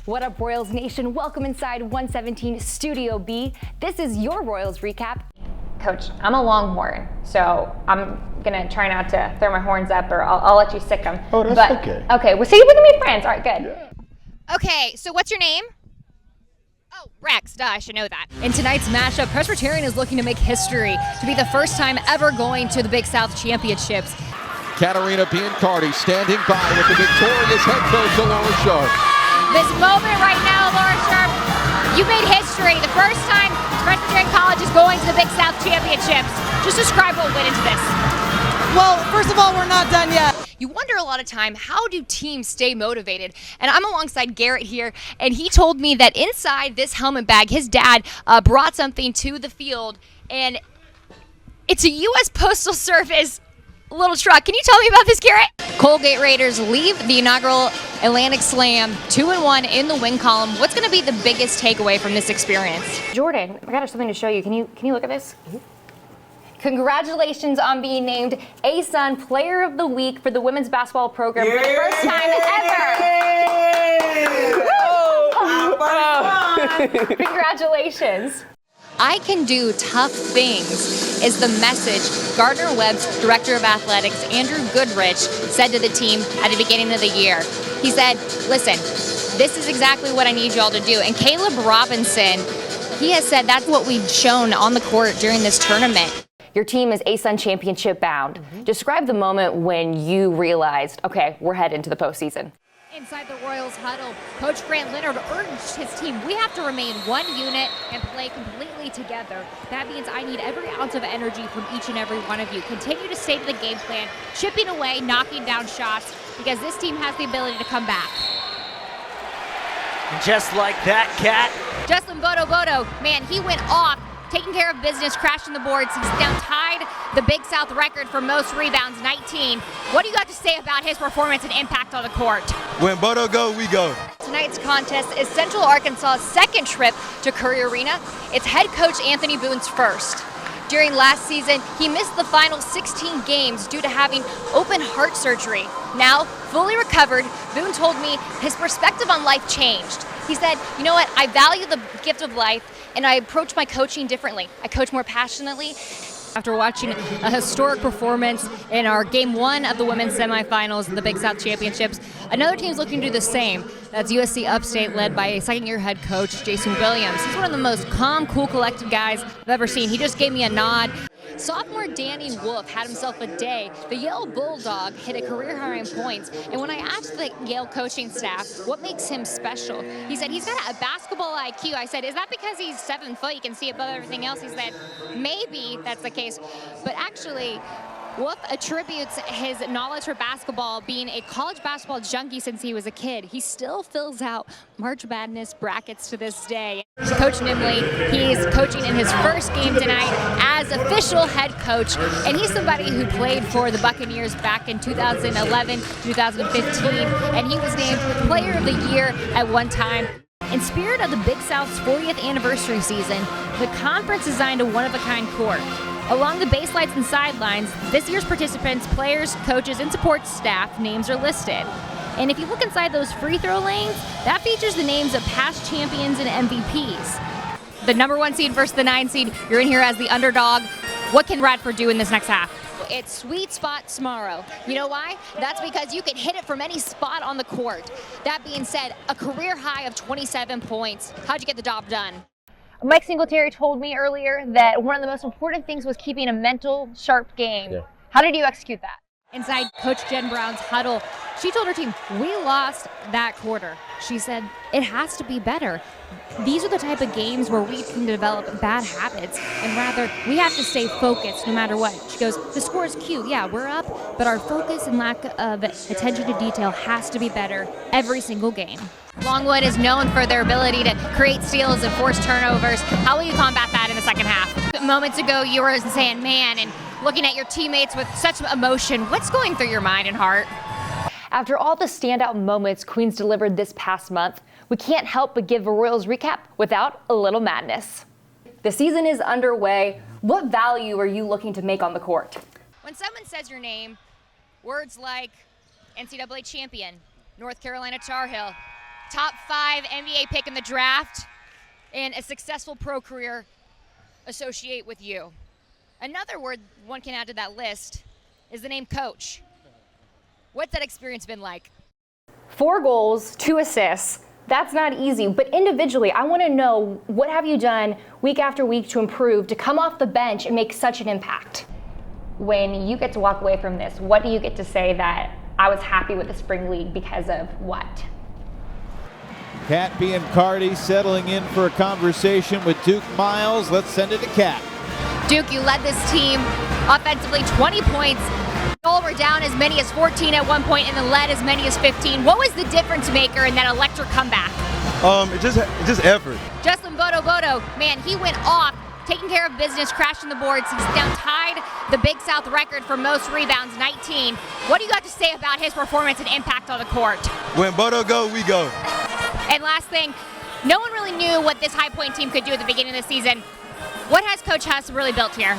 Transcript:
What up, Royals Nation? Welcome inside 117 Studio B. This is your Royals recap. Coach, I'm a Longhorn, so I'm gonna try not to throw my horns up, or I'll let you sick them. Oh, that's okay. Okay, well, see, we can be friends. All right, good. Yeah. Okay, so what's your name? Oh, Rex. Duh, I should know that. In tonight's matchup, Presbyterian is looking to make history to be the first time ever going to the Big South Championships. Katerina Biancardi standing by with the victorious head coach, Laura Sharp. This moment right now, Laura Sharp, you made history. The first time Presbyterian College is going to the Big South Championships. Just describe what went into this. Well, first of all, we're not done yet. You wonder a lot of time, how do teams stay motivated? And I'm alongside Garrett here, and he told me that inside this helmet bag, his dad brought something to the field, and it's a U.S. Postal Service little truck. Can you tell me about this, Garrett? Colgate Raiders leave the inaugural Atlantic Slam 2-1 in the win column. What's going to be the biggest takeaway from this experience? Jordan, I got something to show you. Can you look at this? Congratulations on being named ASUN Player of the Week for the women's basketball program for the first time ever. Congratulations. I can do tough things is the message Gardner Webb's Director of Athletics, Andrew Goodrich, said to the team at the beginning of the year. He said, listen, this is exactly what I need y'all to do. And Caleb Robinson, he has said that's what we've shown on the court during this tournament. Your team is ASUN championship bound. Describe the moment when you realized, okay, we're heading into the postseason. Inside the Royals huddle, Coach Grant Leonard urged his team, we have to remain one unit and play completely together. That means I need every ounce of energy from each and every one of you. Continue to stay to the game plan, chipping away, knocking down shots, because this team has the ability to come back. And just like that, Kat. Justin Bodo, man, he went off, taking care of business, crashing the boards. He's now tied the Big South record for most rebounds, 19. What do you got to say about his performance and impact on the court? When Bodo go, we go. Tonight's contest is Central Arkansas's second trip to Curry Arena. It's head coach Anthony Boone's first. During last season, he missed the final 16 games due to having open heart surgery. Now, fully recovered, Boone told me his perspective on life changed. He said, you know what, I value the gift of life, and I approach my coaching differently. I coach more passionately. After watching a historic performance in our Game 1 of the women's semifinals in the Big South Championships, another team's looking to do the same. That's USC Upstate, led by second-year head coach Jason Williams. He's one of the most calm, cool, collected guys I've ever seen. He just gave me a nod. Sophomore Danny Wolf had himself a day. The Yale Bulldog hit a career-high in points. And when I asked the Yale coaching staff what makes him special, he said he's got a basketball IQ. I said, is that because he's 7 foot, you can see above everything else? He said, maybe that's the case. But actually, Wolf attributes his knowledge for basketball being a college basketball junkie since he was a kid. He still fills out March Madness brackets to this day. Coach Nimley, he's coaching in his first game tonight as official head coach, and he's somebody who played for the Buccaneers back in 2011, 2015, and he was named Player of the Year at one time. In spirit of the Big South's 40th anniversary season, the conference designed a one-of-a-kind court. Along the baselines and sidelines, this year's participants, players, coaches, and support staff names are listed. And if you look inside those free throw lanes, that features the names of past champions and MVPs. The number 1 seed versus the 9 seed, you're in here as the underdog. What can Radford do in this next half? It's sweet spot tomorrow. You know why? That's because you can hit it from any spot on the court. That being said, a career high of 27 points. How'd you get the job done? Mike Singletary told me earlier that one of the most important things was keeping a mental, sharp game. Yeah. How did you execute that? Inside Coach Jen Brown's huddle, she told her team, we lost that quarter. She said, it has to be better. These are the type of games where we can develop bad habits, and rather, we have to stay focused no matter what. She goes, the score is cute, yeah, we're up, but our focus and lack of attention to detail has to be better every single game. Longwood is known for their ability to create steals and force turnovers. How will you combat that in the second half? Moments ago, you were saying, man, and looking at your teammates with such emotion. What's going through your mind and heart? After all the standout moments Queens delivered this past month, we can't help but give a Royals recap without a little madness. The season is underway. What value are you looking to make on the court? When someone says your name, words like NCAA champion, North Carolina Tar Heel, top 5 NBA pick in the draft, and a successful pro career associate with you. Another word one can add to that list is the name coach. What's that experience been like? 4 goals, 2 assists. That's not easy, but individually, I want to know, what have you done week after week to improve, to come off the bench and make such an impact? When you get to walk away from this, what do you get to say that I was happy with the spring league because of what? Kat Biancardi settling in for a conversation with Duke Miles. Let's send it to Kat. Duke, you led this team offensively, 20 points. Y'all were down as many as 14 at one point and then led as many as 15. What was the difference maker in that electric comeback? It's just effort. Justin Bodo, man, he went off, taking care of business, crashing the boards. He's now tied the Big South record for most rebounds, 19. What do you got to say about his performance and impact on the court? When Bodo go, we go. And last thing, no one really knew what this High Point team could do at the beginning of the season. What has Coach Huss really built here?